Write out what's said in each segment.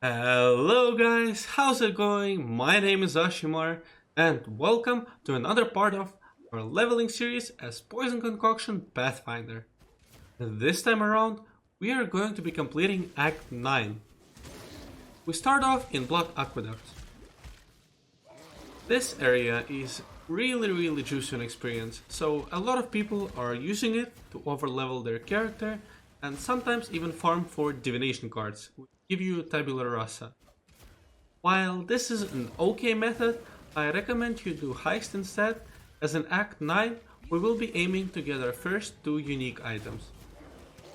Hello guys, how's it going? My name is Ashimar and welcome to another part of our leveling series as Poison Concoction Pathfinder. This time around, we are going to be completing Act 9. We start off in Blood Aqueduct. This area is really juicy and experience, so a lot of people are using it to overlevel their character and sometimes even farm for divination cards, which give you Tabula Rasa. While this is an okay method, I recommend you do Heist instead, as in Act 9 we will be aiming to get our first two unique items.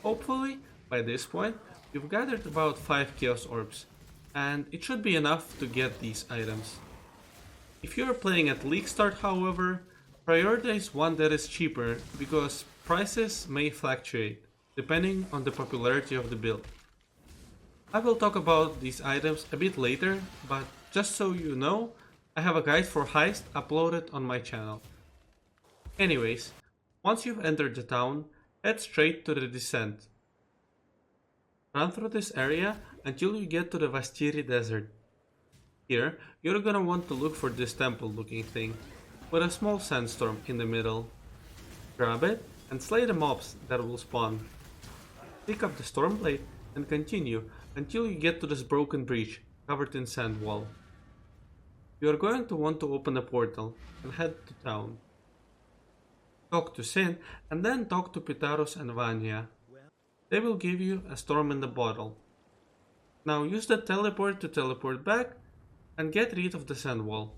Hopefully, by this point, we've gathered about 5 Chaos Orbs, and it should be enough to get these items. If you are playing at League however, prioritize one that is cheaper because prices may fluctuate depending on the popularity of the build. I will talk about these items a bit later, but just so you know, I have a guide for Heist uploaded on my channel. Anyways, once you've entered the town, head straight to the descent. Run through this area until you get to the Vastiri Desert. Here, you're gonna want to look for this temple looking thing, with a small sandstorm in the middle. Grab it and slay the mobs that will spawn. Pick up the Stormblade and continue until you get to this broken breach covered in sand wall. You are going to want to open a portal and head to town. Talk to Sin and then talk to Pitaros and Vanya. They will give you a storm in the bottle. Now use the teleport to teleport back and get rid of the sand wall.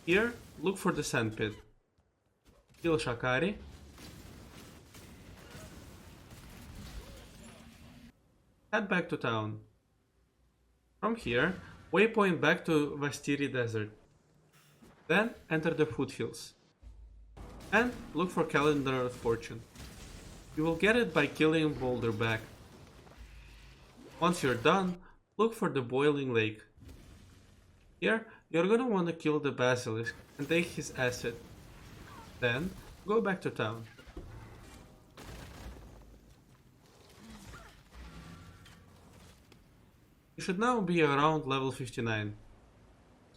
Here, look for the sand pit. Kill Shakari. Head back to town. From here, waypoint back to Vastiri Desert. Then enter the foothills. And look for Calendar of Fortune. You will get it by killing Boulderback. Once you're done, look for the Boiling Lake. Here, you're gonna want to kill the Basilisk and take his acid. Then, go back to town. You should now be around level 59.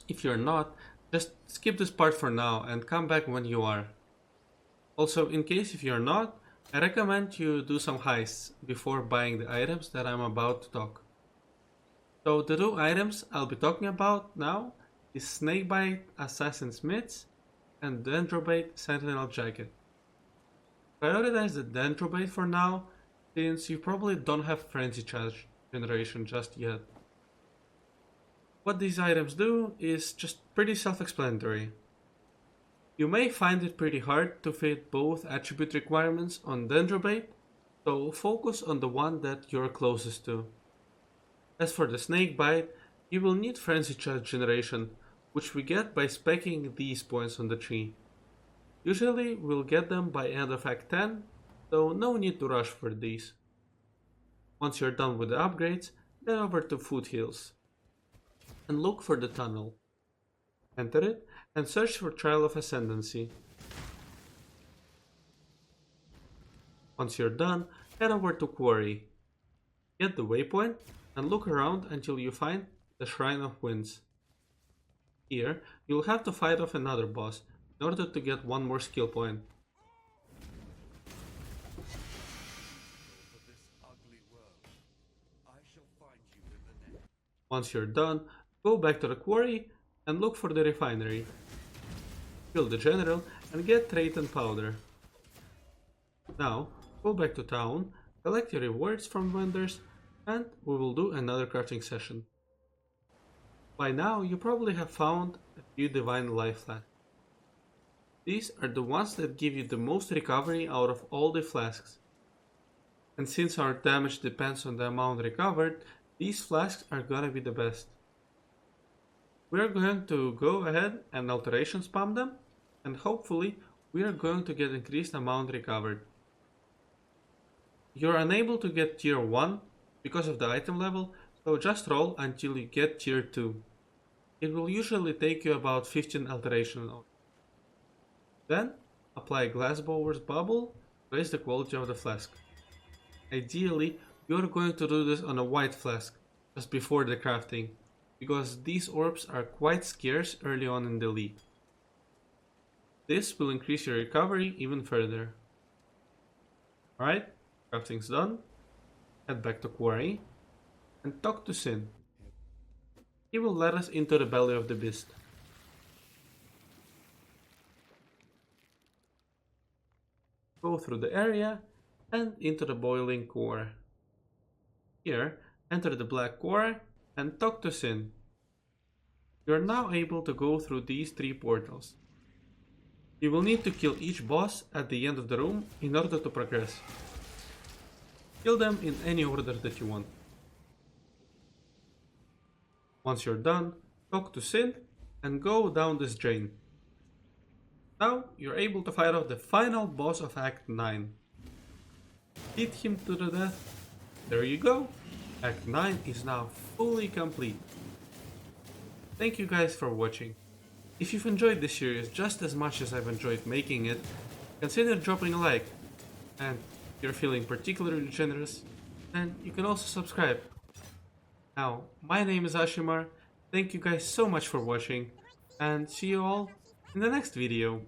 If you're not, just skip this part for now and come back when you are. Also, in case if you're not, I recommend you do some heists before buying the items that I'm about to talk. So the two items I'll be talking about now is Snakebite Assassin's Mitts and Dendrobate Sentinel Jacket. Prioritize the Dendrobate for now, since you probably don't have Frenzy Charge generation just yet. What these items do is just pretty self-explanatory. You may find it pretty hard to fit both attribute requirements on Dendrobate, so focus on the one that you're closest to. As for the Snakebite, you will need Frenzy Charge generation, which we get by specking these points on the tree. Usually we'll get them by end of Act 10, so no need to rush for these. Once you're done with the upgrades, head over to Foothills and look for the tunnel. Enter it and search for Trial of Ascendancy. Once you're done, head over to Quarry. Get the waypoint and look around until you find the Shrine of Winds. Here, you'll have to fight off another boss in order to get one more skill point. Once you're done, go back to the quarry and look for the refinery. Kill the general and get Traiton powder. Now, go back to town, collect your rewards from vendors, and we will do another crafting session. By now, you probably have found a few Divine Life Flasks. These are the ones that give you the most recovery out of all the flasks. And since our damage depends on the amount recovered, these flasks are gonna be the best. We are going to go ahead and alteration spam them, and hopefully we are going to get increased amount recovered. You're unable to get tier 1 because of the item level, so just roll until you get tier 2. It will usually take you about 15 alteration. Then apply Glassblower's Bubble Raise the quality of the flask. Ideally, you're going to do this on a white flask, just before the crafting, because these orbs are quite scarce early on in the league. This will increase your recovery even further. Alright, crafting's done. Head back to Quarry and talk to Sin. He will let us into the belly of the beast. Go through the area and into the boiling core. Here, enter the black core and talk to Sin. You are now able to go through these 3 portals. You will need to kill each boss at the end of the room in order to progress. Kill them in any order that you want. Once you're done, talk to Sin and go down this drain. Now you're able to fight off the final boss of Act 9. Hit him to the death. There you go. Act 9 is now fully complete. Thank you guys for watching. If you've enjoyed this series just as much as I've enjoyed making it, consider dropping a like. And if you're feeling particularly generous, then you can also subscribe. Now, my name is Ashimar, thank you guys so much for watching, and see you all in the next video.